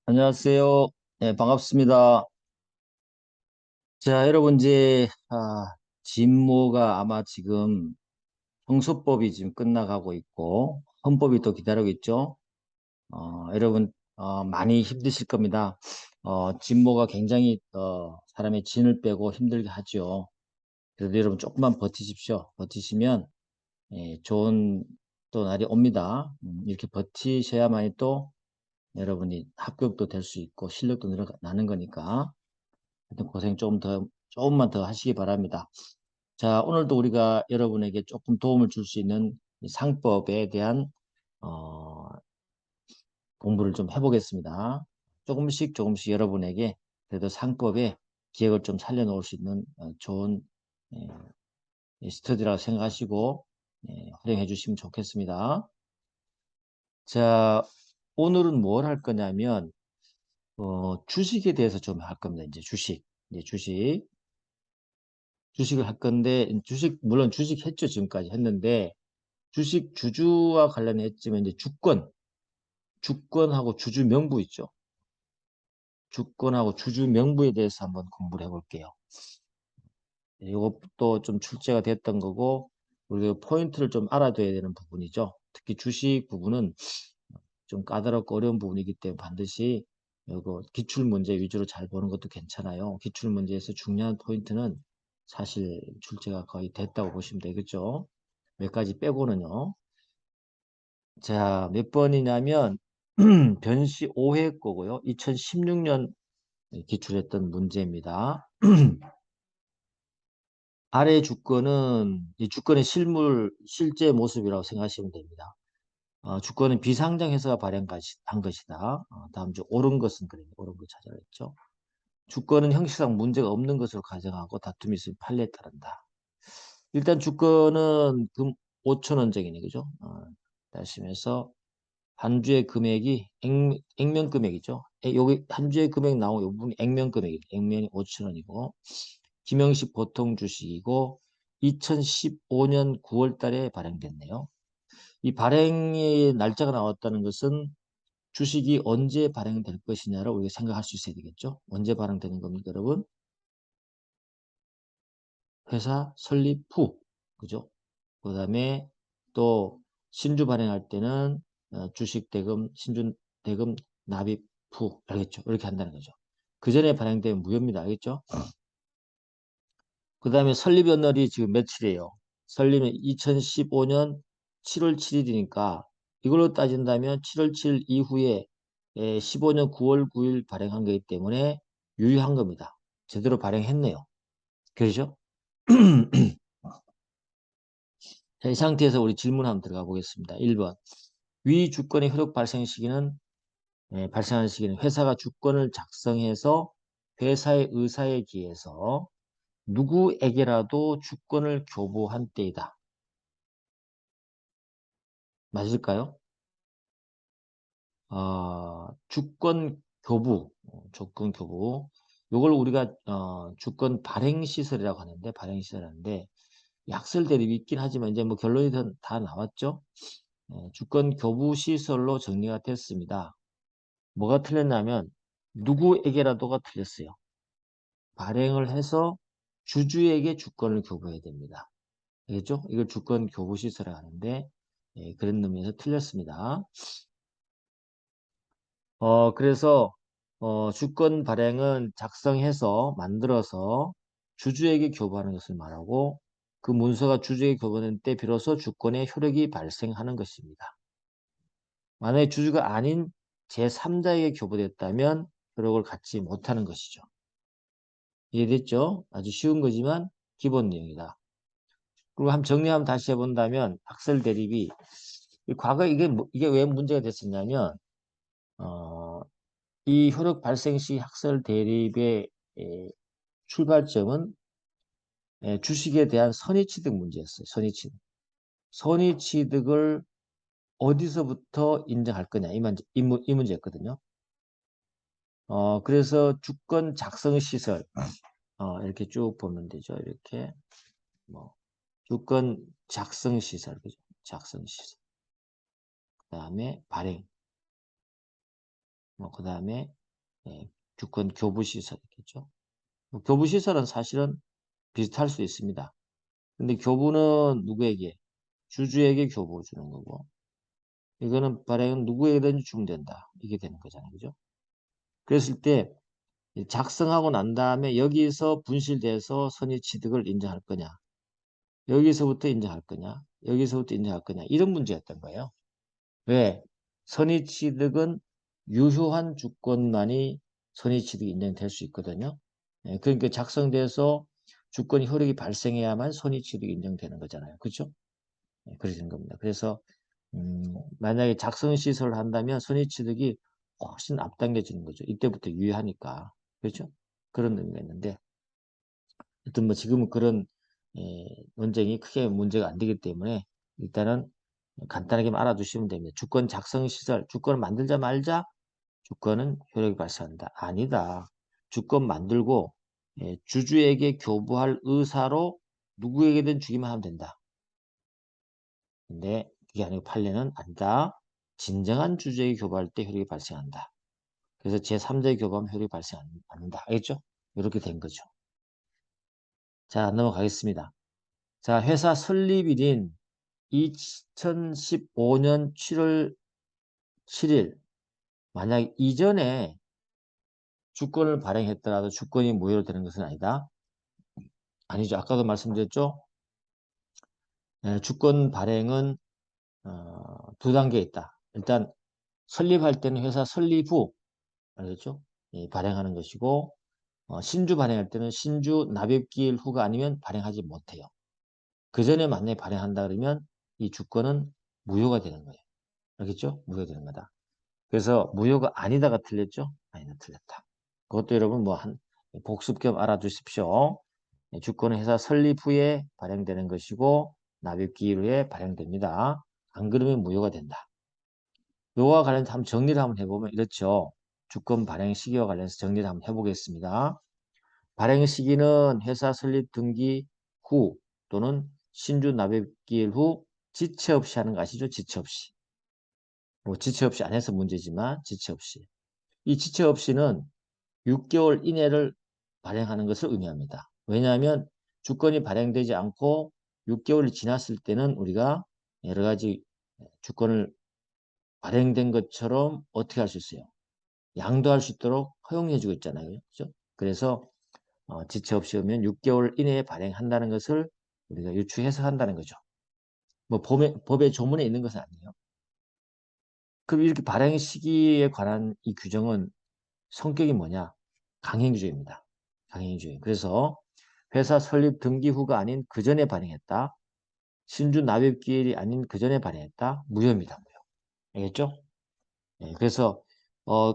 안녕하세요. 네, 반갑습니다. 자, 여러분, 이제, 진모가 아마 지금 형소법이 지금 끝나가고 있고, 헌법이 또 기다리고 있죠. 여러분, 많이 힘드실 겁니다. 진모가 굉장히, 사람의 진을 빼고 힘들게 하죠. 그래도 여러분, 조금만 버티십시오. 버티시면, 좋은 또 날이 옵니다. 이렇게 버티셔야만이 또 여러분이 합격도 될 수 있고, 실력도 늘어나는 거니까. 하여튼 고생 조금만 더 하시기 바랍니다. 자, 오늘도 우리가 여러분에게 조금 도움을 줄 수 있는 이 상법에 대한, 어, 공부를 좀 해보겠습니다. 조금씩 여러분에게 그래도 상법에 기억을 좀 살려놓을 수 있는 좋은 예, 이 스터디라고 생각하시고 활용해 주시면 좋겠습니다. 자, 오늘은 뭘 할 거냐면, 주식에 대해서 좀 할 겁니다. 이제 주식. 이제 주식을 할 건데, 물론 주식 했죠. 지금까지 했는데, 주식 주주와 관련했지만, 이제 주권하고 주주 명부 있죠. 주권하고 주주 명부에 대해서 한번 공부를 해볼게요. 이것도 좀 출제가 됐던 거고, 우리가 포인트를 좀 알아둬야 되는 부분이죠. 특히 주식 부분은 좀 까다롭고 어려운 부분이기 때문에 반드시 이거 기출 문제 위주로 잘 보는 것도 괜찮아요. 기출 문제에서 중요한 포인트는 사실 출제가 거의 됐다고 보시면 되겠죠. 몇 가지 빼고는요. 자, 몇 번이냐면 변시 5회 거고요. 2016년 기출했던 문제입니다. 아래 주권은 이 주권의 실제 모습이라고 생각하시면 됩니다. 주권은 비상장 회사가 발행한 것이다. 다음 주 옳은 것은 그래. 옳은 거 찾아라 했죠. 주권은 형식상 문제가 없는 것으로 가정하고 다툼이 있으면 판례에 따른다. 일단 주권은 금 5천 원짜리네, 그죠? 다시면서 한 주의 금액이 액면 금액이죠. 여기 한 주의 금액 나오고 이 부분이 액면 금액이죠. 액면이 5천 원이고 김영식 보통 주식이고 2015년 9월 달에 발행됐네요. 이 발행의 날짜가 나왔다는 것은 주식이 언제 발행될 것이냐를 우리가 생각할 수 있어야 되겠죠. 언제 발행되는 겁니까, 여러분? 회사 설립 후, 그죠? 그 다음에 또 신주 발행할 때는 주식 대금, 신주 대금 납입 후, 알겠죠? 이렇게 한다는 거죠. 그 전에 발행되면 무효입니다. 알겠죠? 그 다음에 설립연날이 지금 며칠이에요? 설립은 2015년 7월 7일이니까 이걸로 따진다면 7월 7일 이후에 15년 9월 9일 발행한 거기 때문에 유효한 겁니다. 제대로 발행했네요. 그렇죠? 자, 이 상태에서 우리 질문 한번 들어가 보겠습니다. 1번. 위 주권의 효력 발생하는 시기는 회사가 주권을 작성해서 회사의 의사에 기해서 누구에게라도 주권을 교부한 때이다. 맞을까요? 주권 교부. 요걸 우리가 주권 발행 시설이라고 하는데 약설 대립이 있긴 하지만 이제 뭐 결론이 다 나왔죠. 주권 교부 시설로 정리가 됐습니다. 뭐가 틀렸냐면 누구에게라도가 틀렸어요. 발행을 해서 주주에게 주권을 교부해야 됩니다. 알겠죠? 이걸 주권 교부 시설을 하는데 그런 의미에서 틀렸습니다. 그래서 주권 발행은 작성해서 만들어서 주주에게 교부하는 것을 말하고 그 문서가 주주에게 교부된 때 비로소 주권의 효력이 발생하는 것입니다. 만약에 주주가 아닌 제3자에게 교부됐다면 효력을 갖지 못하는 것이죠. 이해됐죠? 아주 쉬운 거지만 기본 내용이다. 그리고 한번 정리하면 다시 해본다면 학설 대립이 과거에 이게 왜 문제가 됐었냐면 어, 이 효력 발생 시 학설 대립의 출발점은 주식에 대한 선의취득 문제였어요. 선의취득. 선의취득을 어디서부터 인정할 거냐 이 문제였거든요. 그래서 주권 작성 시설 이렇게 쭉 보면 되죠. 이렇게 뭐 주권 작성 시설 그죠? 작성 시설. 그다음에 발행. 뭐 그 다음에 주권 교부시설이겠죠. 뭐 교부시설은 사실은 비슷할 수 있습니다. 근데 교부는 누구에게? 주주에게 교부 주는 거고, 이거는 발행은 누구에게든지 주면 된다. 이게 되는 거잖아요. 그죠? 그랬을 때 작성하고 난 다음에 여기서 분실돼서 선의취득을 인정할 거냐, 여기서부터 인정할 거냐, 여기서부터 인정할 거냐, 이런 문제였던 거예요. 왜? 선의취득은 유효한 주권만이 선의취득이 인정될 수 있거든요. 그러니까 작성돼서 주권이 효력이 발생해야만 선의취득이 인정되는 거잖아요. 그렇죠? 그렇게 된 겁니다. 그래서 만약에 작성시설을 한다면 선의취득이 훨씬 앞당겨지는 거죠. 이때부터 유효하니까. 그렇죠? 그런 의미가 있는데, 하여튼 뭐 지금은 그런 논쟁이 크게 문제가 안 되기 때문에 일단은 간단하게만 알아두시면 됩니다. 주권 작성시설, 주권을 만들자 말자 주권은 효력이 발생한다. 아니다. 주권 만들고 주주에게 교부할 의사로 누구에게든 주기만 하면 된다. 근데 그게 아니고 판례는 아니다. 진정한 주주에게 교부할 때 효력이 발생한다. 그래서 제3자의 교부하면 효력이 발생 않는다. 알겠죠? 이렇게 된 거죠. 자, 넘어가겠습니다. 자, 회사 설립일인 2015년 7월 7일, 만약 이전에 주권을 발행했더라도 주권이 무효로 되는 것은 아니다. 아니죠. 아까도 말씀드렸죠. 주권 발행은 두 단계 있다. 일단 설립할 때는 회사 설립 후, 알겠죠? 발행하는 것이고, 신주 발행할 때는 신주 납입기일 후가 아니면 발행하지 못해요. 그 전에 만약에 발행한다 그러면 이 주권은 무효가 되는 거예요. 알겠죠? 무효가 되는 거다. 그래서 무효가 아니다가 틀렸죠? 아니다, 틀렸다. 그것도 여러분 뭐 한 복습 겸 알아두십시오. 주권은 회사 설립 후에 발행되는 것이고 납입기일 후에 발행됩니다. 안 그러면 무효가 된다. 요와 관련해서 한번 정리를 한번 해보면 이렇죠. 주권 발행 시기와 관련해서 정리를 한번 해보겠습니다. 발행 시기는 회사 설립 등기 후 또는 신주 납입기일 후 지체 없이 하는 거 아시죠? 지체 없이. 뭐 지체 없이 안 해서 문제지만 지체 없이. 이 지체 없이는 6개월 이내를 발행하는 것을 의미합니다. 왜냐하면 주권이 발행되지 않고 6개월이 지났을 때는 우리가 여러 가지 주권을 발행된 것처럼 어떻게 할 수 있어요? 양도할 수 있도록 허용해 주고 있잖아요. 그렇죠? 그래서 지체 없이 오면 6개월 이내에 발행한다는 것을 우리가 유추해서 한다는 거죠. 뭐 법의 조문에 있는 것은 아니에요. 그럼 이렇게 발행 시기에 관한 이 규정은 성격이 뭐냐? 강행주의입니다. 강행주의. 그래서 회사 설립 등기 후가 아닌 그 전에 발행했다. 신주 납입 기일이 아닌 그 전에 발행했다. 무효입니다. 무효. 알겠죠? 그래서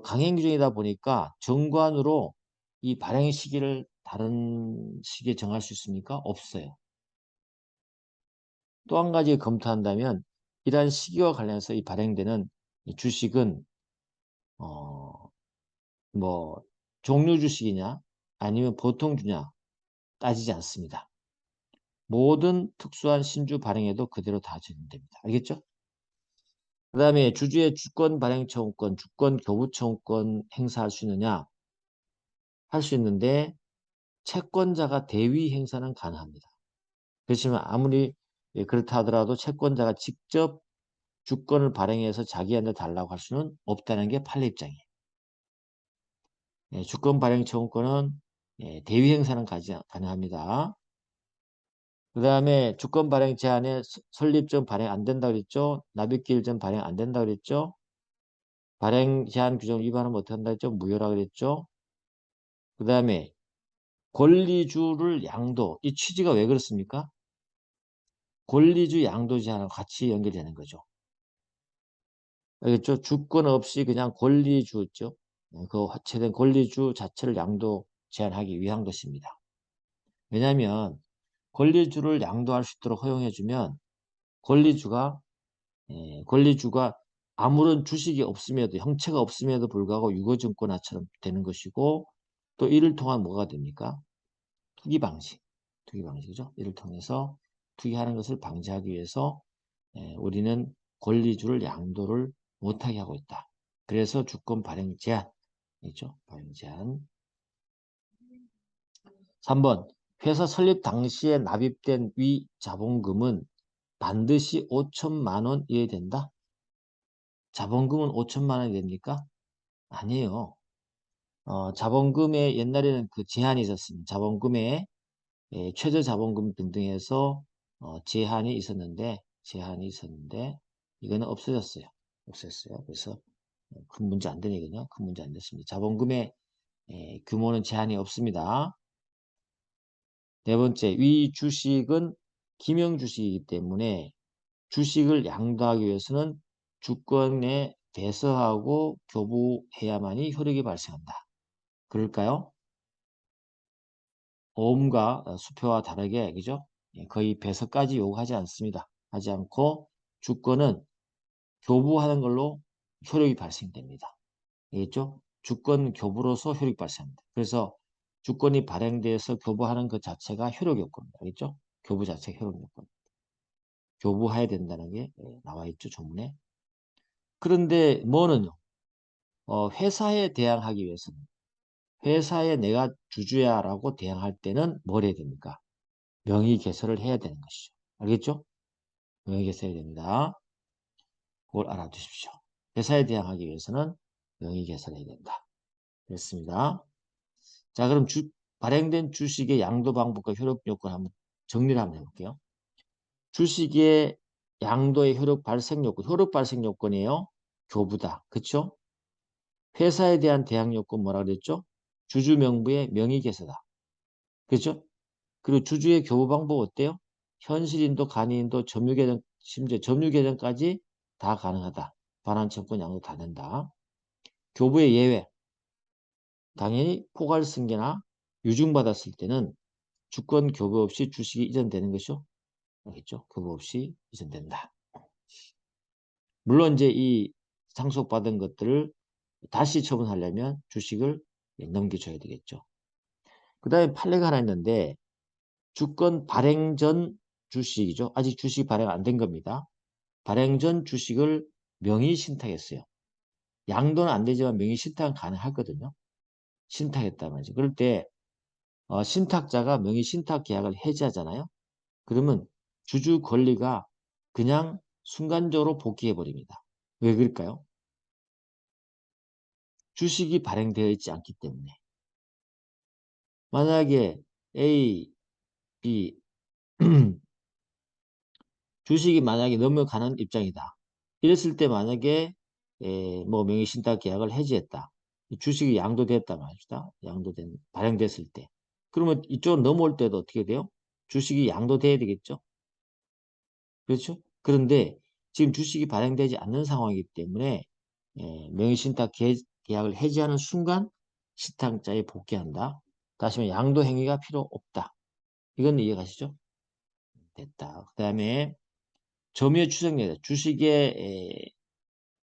강행규정이다 보니까 정관으로 이 발행 시기를 다른 시기에 정할 수 있습니까? 없어요. 또 한 가지 검토한다면 이러한 시기와 관련해서 이 발행되는 이 주식은 뭐 종류 주식이냐 아니면 보통 주냐 따지지 않습니다. 모든 특수한 신주 발행에도 그대로 다 적용됩니다. 알겠죠? 그 다음에 주주의 주권 발행 청구권, 주권 교부 청구권 행사할 수 있느냐? 할 수 있는데 채권자가 대위 행사는 가능합니다. 그렇지만 아무리 그렇다 하더라도 채권자가 직접 주권을 발행해서 자기한테 달라고 할 수는 없다는 게 판례 입장이에요. 주권 발행 청구권은 대위 행사는 가능합니다. 그 다음에 주권 발행 제한에 설립 전 발행 안 된다 그랬죠? 납입기일 전 발행 안 된다 그랬죠? 발행 제한 규정을 위반하면 어떻게 한다 그랬죠? 무효라 그랬죠? 그 다음에 권리주를 양도. 이 취지가 왜 그렇습니까? 권리주 양도 제한하고 같이 연결되는 거죠. 알겠죠? 주권 없이 그냥 권리주죠. 그 화체된 권리주 자체를 양도 제한하기 위한 것입니다. 왜냐하면 권리주를 양도할 수 있도록 허용해주면 권리주가 권리주가 아무런 주식이 없음에도 형체가 없음에도 불구하고 유거증권화처럼 되는 것이고 또 이를 통한 뭐가 됩니까? 투기 방식, 투기 방식이죠. 이를 통해서 투기하는 것을 방지하기 위해서 우리는 권리주를 양도를 못하게 하고 있다. 그래서 주권 발행 제한이죠. 발행 제한. 3번 회사 설립 당시에 납입된 위 자본금은 반드시 5천만 원 이해야 된다. 자본금은 5천만 원이 됩니까? 아니에요. 자본금에 옛날에는 그 제한이 있었습니다. 자본금에 최저 자본금 등등해서 제한이 있었는데 이거는 없어졌어요. 없었어요. 그래서 큰 문제 안 되거든요. 큰 문제 안 됐습니다. 자본금의 규모는 제한이 없습니다. 네 번째, 위 주식은 기명 주식이기 때문에 주식을 양도하기 위해서는 주권에 대서하고 교부해야만이 효력이 발생한다. 그럴까요? 오음과 수표와 다르게 그죠? 거의 배서까지 요구하지 않습니다. 하지 않고 주권은 교부하는 걸로 효력이 발생됩니다. 알겠죠? 주권 교부로서 효력이 발생합니다. 그래서 주권이 발행돼서 교부하는 것 자체가 효력 요건입니다. 알겠죠? 교부 자체가 효력 요건. 교부해야 된다는 게 나와 있죠, 조문에. 그런데 뭐는요? 회사에 대항하기 위해서는 회사에 내가 주주야라고 대항할 때는 뭘 해야 됩니까? 명의 개설을 해야 되는 것이죠. 알겠죠? 명의 개설해야 됩니다. 그걸 알아두십시오. 회사에 대항하기 위해서는 명의 개설해야 된다. 됐습니다. 자, 그럼 발행된 주식의 양도 방법과 효력 요건 한번 정리를 한번 해볼게요. 주식의 양도의 효력 발생 요건, 효력 발생 요건이에요. 교부다. 그쵸? 회사에 대한 대항 요건 뭐라 그랬죠? 주주 명부의 명의 개설다. 그죠? 그리고 주주의 교부 방법 어때요? 현실인도 간이인도 점유계정 심지어 점유계정까지 다 가능하다. 반환 청구 양도 다 된다. 교부의 예외. 당연히 포괄승계나 유증받았을 때는 주권 교부 없이 주식이 이전되는 것이죠. 알겠죠? 교부 없이 이전된다. 물론 이제 이 상속받은 것들을 다시 처분하려면 주식을 넘겨줘야 되겠죠. 그 다음에 판례가 하나 있는데 주권 발행 전 주식이죠. 아직 주식 발행 안 된 겁니다. 발행 전 주식을 명의 신탁했어요. 양도는 안 되지만 명의 신탁은 가능하거든요. 신탁했단 말이죠. 그럴 때 신탁자가 명의 신탁 계약을 해지하잖아요. 그러면 주주 권리가 그냥 순간적으로 복귀해 버립니다. 왜 그럴까요? 주식이 발행되어 있지 않기 때문에. 만약에 A, B 주식이 만약에 넘어가는 입장이다. 이랬을 때 만약에 뭐 명의신탁 계약을 해지했다. 주식이 양도됐다 말이다. 발행됐을 때. 그러면 이쪽으로 넘어올 때도 어떻게 돼요? 주식이 양도돼야 되겠죠? 그렇죠? 그런데 지금 주식이 발행되지 않는 상황이기 때문에 명의신탁 계약을 해지하는 순간 신탁자에 복귀한다. 다시 말해 양도 행위가 필요 없다. 이건 이해가시죠? 됐다. 그 다음에 점유의 추정력,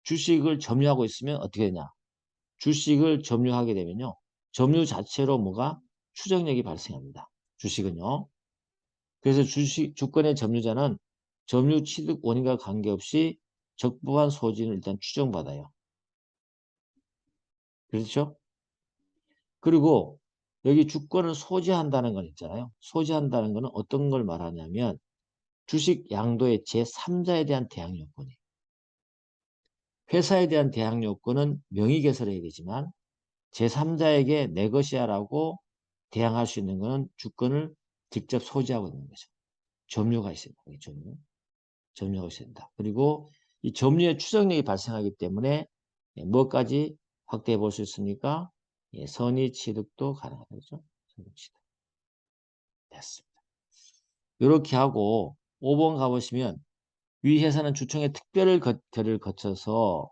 주식을 점유하고 있으면 어떻게 되냐? 주식을 점유하게 되면요. 점유 자체로 뭐가 추정력이 발생합니다. 주식은요. 그래서 주권의 점유자는 점유 취득 원인과 관계없이 적부한 소진을 일단 추정받아요. 그렇죠? 그리고 여기 주권을 소지한다는 건 있잖아요. 소지한다는 거는 어떤 걸 말하냐면 주식 양도의 제3자에 대한 대항 요건이에요. 회사에 대한 대항 요건은 명의 개설해야 되지만 제3자에게 내 것이야라고 대항할 수 있는 것은 주권을 직접 소지하고 있는 거죠. 점유가 있습니다. 점유가 있어야 된다. 그리고 이 점유의 추정력이 발생하기 때문에 뭐까지 확대해 볼 수 있습니까? 선의 취득도 가능하죠. 선의 취득. 됐습니다. 이렇게 하고 5번 가보시면 위 회사는 주총의 특별 결의를 거쳐서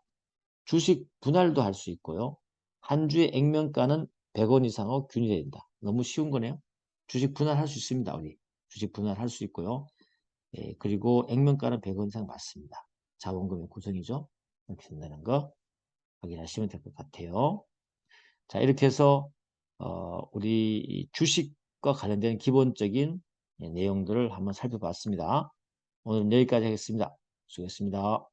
주식 분할도 할 수 있고요. 한 주의 액면가는 100원 이상으로 균일해야 된다. 너무 쉬운 거네요. 주식 분할할 수 있습니다. 우리 주식 분할할 수 있고요. 그리고 액면가는 100원 이상 맞습니다. 자본금의 구성이죠. 이렇게 된다는 거 확인하시면 될 것 같아요. 자, 이렇게 해서 우리 주식과 관련된 기본적인 내용들을 한번 살펴봤습니다. 오늘 여기까지 하겠습니다. 수고했습니다.